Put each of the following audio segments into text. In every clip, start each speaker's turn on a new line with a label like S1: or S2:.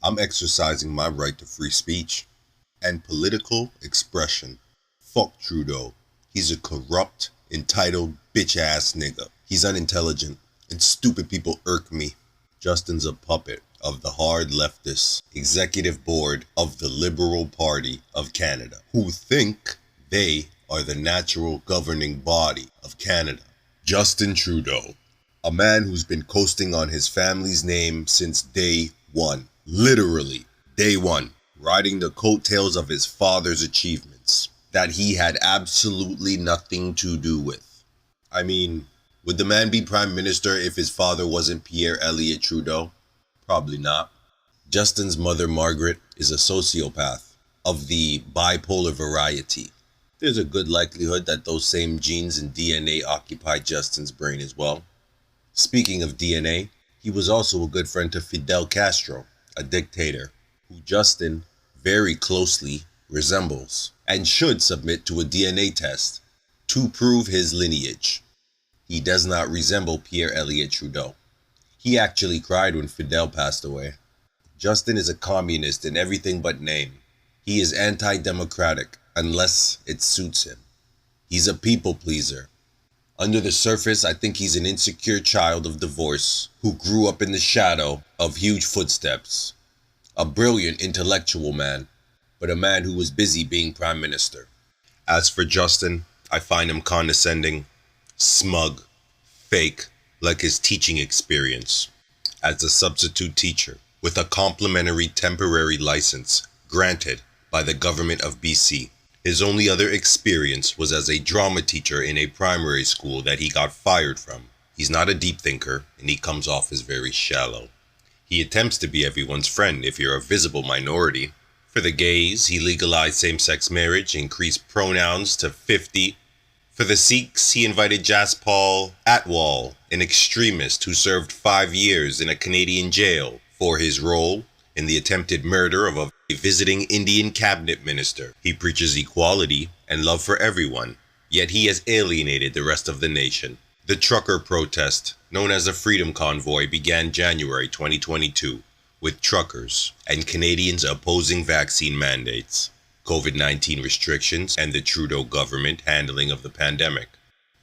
S1: I'm exercising my right to free speech and political expression. Fuck Trudeau. He's a corrupt, entitled, bitch-ass nigga. He's unintelligent, and stupid people irk me. Justin's a puppet of the hard leftist executive board of the Liberal Party of Canada, who think they are the natural governing body of Canada. Justin Trudeau, a man who's been coasting on his family's name since day one. Literally, day one. Riding the coattails of his father's achievements that he had absolutely nothing to do with. I mean, would the man be prime minister if his father wasn't Pierre Elliott Trudeau? Probably not. Justin's mother, Margaret, is a sociopath of the bipolar variety. There's a good likelihood that those same genes and DNA occupy Justin's brain as well. Speaking of DNA, he was also a good friend to Fidel Castro, a dictator, who Justin very closely resembles and should submit to a DNA test to prove his lineage. He does not resemble Pierre Elliott Trudeau. He actually cried when Fidel passed away. Justin is a communist in everything but name. He is anti-democratic unless it suits him. He's a people pleaser. Under the surface, I think he's an insecure child of divorce who grew up in the shadow of huge footsteps. A brilliant intellectual man, but a man who was busy being prime minister. As for Justin, I find him condescending, smug, fake, like his teaching experience as a substitute teacher with a complimentary temporary license granted by the government of BC. His only other experience was as a drama teacher in a primary school that he got fired from. He's not a deep thinker, and he comes off as very shallow. He attempts to be everyone's friend if you're a visible minority. For the gays, he legalized same-sex marriage, increased pronouns to 50. For the Sikhs, he invited Jaspal Atwal, an extremist who served 5 years in a Canadian jail for his role in the attempted murder of a visiting Indian cabinet minister. He preaches equality and love for everyone, yet he has alienated the rest of the nation. The trucker protest, known as the Freedom Convoy, began January 2022 with truckers and Canadians opposing vaccine mandates, COVID-19 restrictions, and the Trudeau government handling of the pandemic.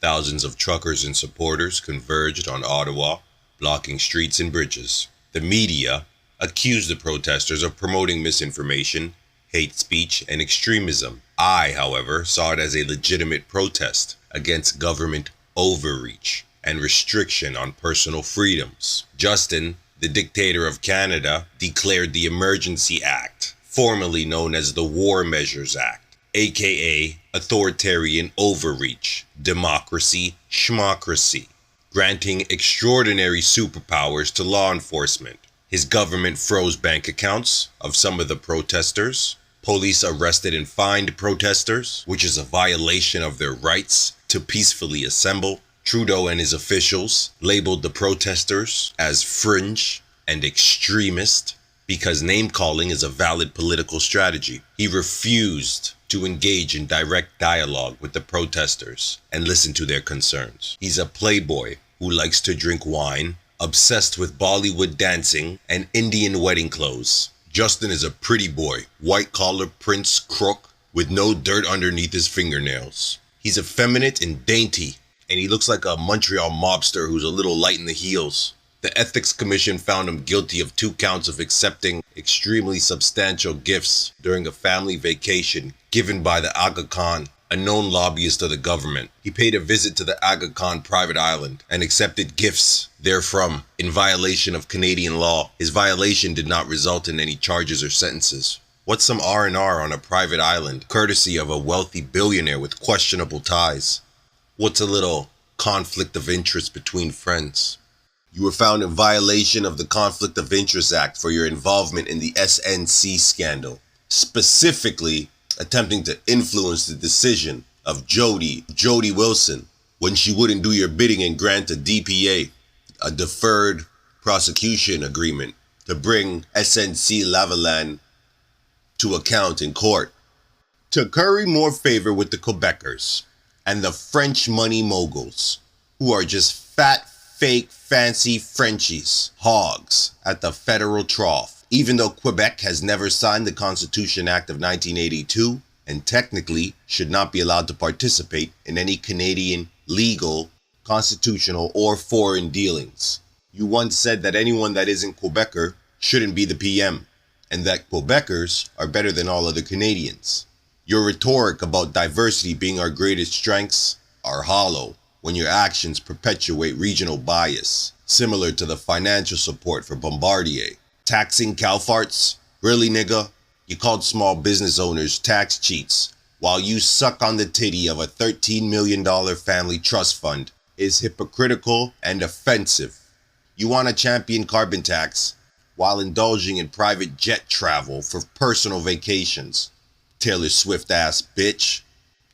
S1: Thousands of truckers and supporters converged on Ottawa, blocking streets and bridges. The media accused the protesters of promoting misinformation, hate speech, and extremism. I, however, saw it as a legitimate protest against government overreach and restriction on personal freedoms. Justin, the dictator of Canada, declared the Emergency Act, formerly known as the War Measures Act, aka authoritarian overreach, democracy, schmocracy, granting extraordinary superpowers to law enforcement. His government froze bank accounts of some of the protesters. Police arrested and fined protesters, which is a violation of their rights to peacefully assemble. Trudeau and his officials labeled the protesters as fringe and extremist because name-calling is a valid political strategy. He refused to engage in direct dialogue with the protesters and listen to their concerns. He's a playboy who likes to drink wine, obsessed with Bollywood dancing and Indian wedding clothes. Justin is a pretty boy, white-collar prince crook with no dirt underneath his fingernails. He's effeminate and dainty, and he looks like a Montreal mobster who's a little light in the heels. The Ethics Commission found him guilty of 2 counts of accepting extremely substantial gifts during a family vacation given by the Aga Khan, a known lobbyist of the government. He paid a visit to the Aga Khan private island and accepted gifts therefrom in violation of Canadian law. His violation did not result in any charges or sentences. What's some R&R on a private island, courtesy of a wealthy billionaire with questionable ties? What's a little conflict of interest between friends? You were found in violation of the Conflict of Interest Act for your involvement in the SNC scandal, specifically attempting to influence the decision of Jody Wilson when she wouldn't do your bidding and grant a DPA, a deferred prosecution agreement, to bring SNC Lavalin to account in court. To curry more favor with the Quebecers and the French money moguls, who are just fat, fake, fancy Frenchies, hogs at the federal trough. Even though Quebec has never signed the Constitution Act of 1982 and technically should not be allowed to participate in any Canadian legal, constitutional, or foreign dealings. You once said that anyone that isn't Quebecer shouldn't be the PM, and that Quebecers are better than all other Canadians. Your rhetoric about diversity being our greatest strengths are hollow when your actions perpetuate regional bias, similar to the financial support for Bombardier. Taxing cow farts? Really, nigga? You called small business owners tax cheats while you suck on the titty of a $13 million family trust fund is hypocritical and offensive. You want to champion carbon tax while indulging in private jet travel for personal vacations. Taylor Swift ass bitch.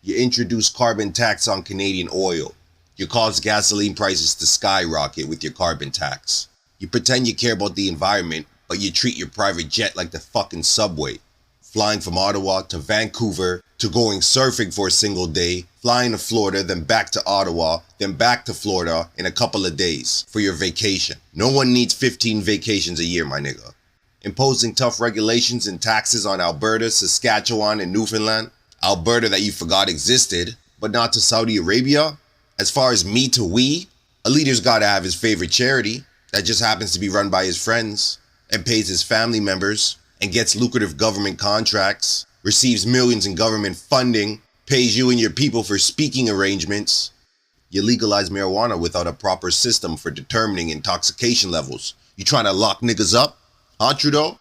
S1: You introduce carbon tax on Canadian oil. You cause gasoline prices to skyrocket with your carbon tax. You pretend you care about the environment, but you treat your private jet like the fucking subway. Flying from Ottawa to Vancouver, to going surfing for a single day, flying to Florida, then back to Ottawa, then back to Florida in a couple of days for your vacation. No one needs 15 vacations a year, my nigga. Imposing tough regulations and taxes on Alberta, Saskatchewan, and Newfoundland. Alberta that you forgot existed, but not to Saudi Arabia. As far as me to we, a leader's gotta have his favorite charity that just happens to be run by his friends and pays his family members and gets lucrative government contracts, receives millions in government funding, pays you and your people for speaking arrangements. You legalize marijuana without a proper system for determining intoxication levels. You trying to lock niggas up? Huh, Trudeau?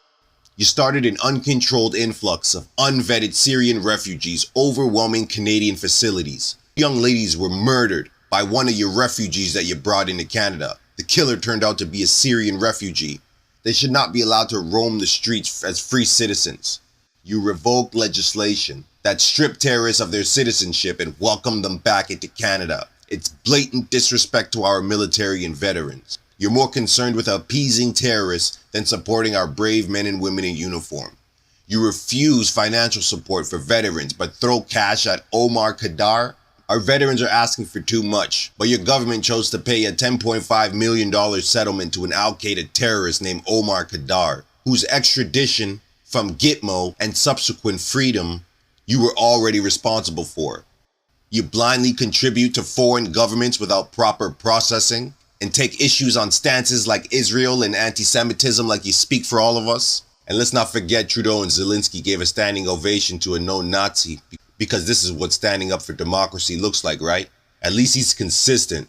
S1: You started an uncontrolled influx of unvetted Syrian refugees overwhelming Canadian facilities. Young ladies were murdered by one of your refugees that you brought into Canada. The killer turned out to be a Syrian refugee. They should not be allowed to roam the streets as free citizens. You revoked legislation that stripped terrorists of their citizenship and welcomed them back into Canada. It's blatant disrespect to our military and veterans. You're more concerned with appeasing terrorists than supporting our brave men and women in uniform. You refuse financial support for veterans but throw cash at Omar Khadr. Our veterans are asking for too much, but your government chose to pay a $10.5 million settlement to an al-Qaeda terrorist named Omar Khadr, whose extradition from Gitmo and subsequent freedom you were already responsible for. You blindly contribute to foreign governments without proper processing and take issues on stances like Israel and anti-Semitism like you speak for all of us. And let's not forget Trudeau and Zelensky gave a standing ovation to a known Nazi, because this is what standing up for democracy looks like, right? At least he's consistent.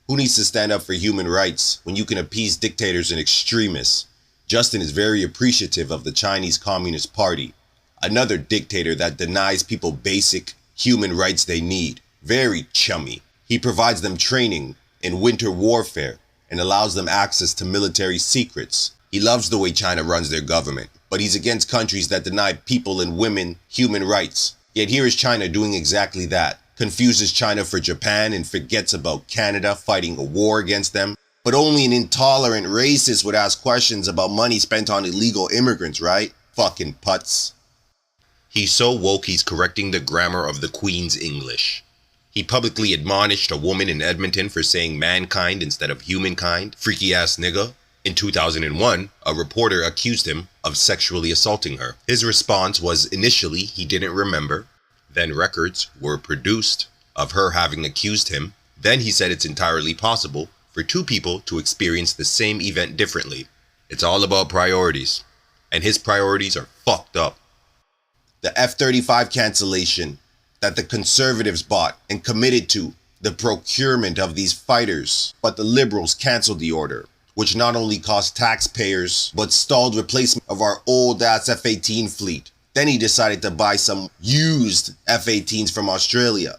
S1: Who needs to stand up for human rights when you can appease dictators and extremists? Justin is very appreciative of the Chinese Communist Party, another dictator that denies people basic human rights they need. Very chummy. He provides them training in winter warfare and allows them access to military secrets. He loves the way China runs their government, but he's against countries that deny people and women human rights. Yet here is China doing exactly that. Confuses China for Japan and forgets about Canada fighting a war against them. But only an intolerant racist would ask questions about money spent on illegal immigrants, right? Fucking putz. He's so woke he's correcting the grammar of the Queen's English. He publicly admonished a woman in Edmonton for saying mankind instead of humankind. Freaky ass nigga. In 2001, a reporter accused him of sexually assaulting her. His response was initially he didn't remember. Then records were produced of her having accused him. Then he said it's entirely possible for two people to experience the same event differently. It's all about priorities. And his priorities are fucked up. The F-35 cancellation that the Conservatives bought and committed to the procurement of these fighters, but the Liberals canceled the order, which not only cost taxpayers, but stalled replacement of our old-ass F-18 fleet. Then he decided to buy some used F-18s from Australia.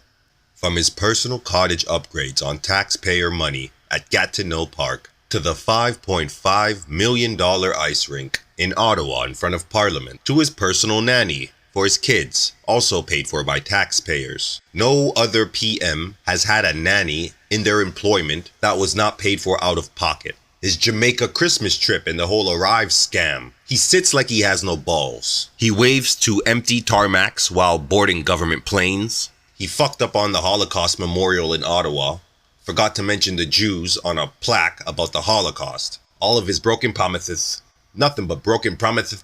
S1: From his personal cottage upgrades on taxpayer money at Gatineau Park, to the $5.5 million ice rink in Ottawa in front of Parliament, to his personal nanny for his kids, also paid for by taxpayers. No other PM has had a nanny in their employment that was not paid for out of pocket. His Jamaica Christmas trip and the whole Arrive scam. He sits like he has no balls. He waves to empty tarmacs while boarding government planes. He fucked up on the Holocaust Memorial in Ottawa. Forgot to mention the Jews on a plaque about the Holocaust. All of his broken promises Nothing but broken promises,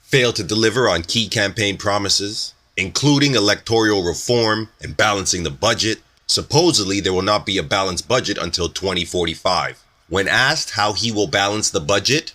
S1: failed to deliver on key campaign promises, including electoral reform and balancing the budget. Supposedly, there will not be a balanced budget until 2045. When asked how he will balance the budget,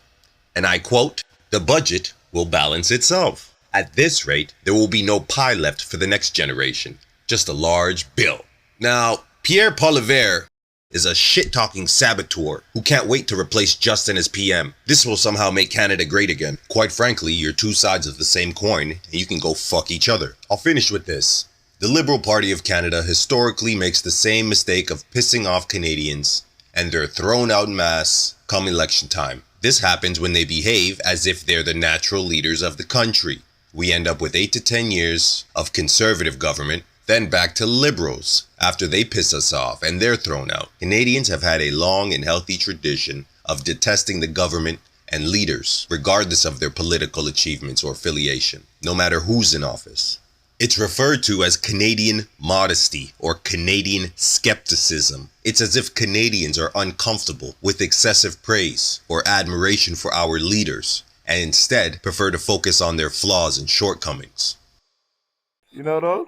S1: and I quote, "The budget will balance itself. At this rate, there will be no pie left for the next generation, just a large bill." Now, Pierre Poilievre is a shit-talking saboteur who can't wait to replace Justin as PM. This will somehow make Canada great again. Quite frankly, you're two sides of the same coin, and you can go fuck each other. I'll finish with this. The Liberal Party of Canada historically makes the same mistake of pissing off Canadians, and they're thrown out en masse come election time. This happens when they behave as if they're the natural leaders of the country. We end up with 8 to 10 years of conservative government, then back to liberals after they piss us off and they're thrown out. Canadians have had a long and healthy tradition of detesting the government and leaders, regardless of their political achievements or affiliation, no matter who's in office. It's referred to as Canadian modesty or Canadian skepticism. It's as if Canadians are uncomfortable with excessive praise or admiration for our leaders and instead prefer to focus on their flaws and shortcomings.
S2: You know those?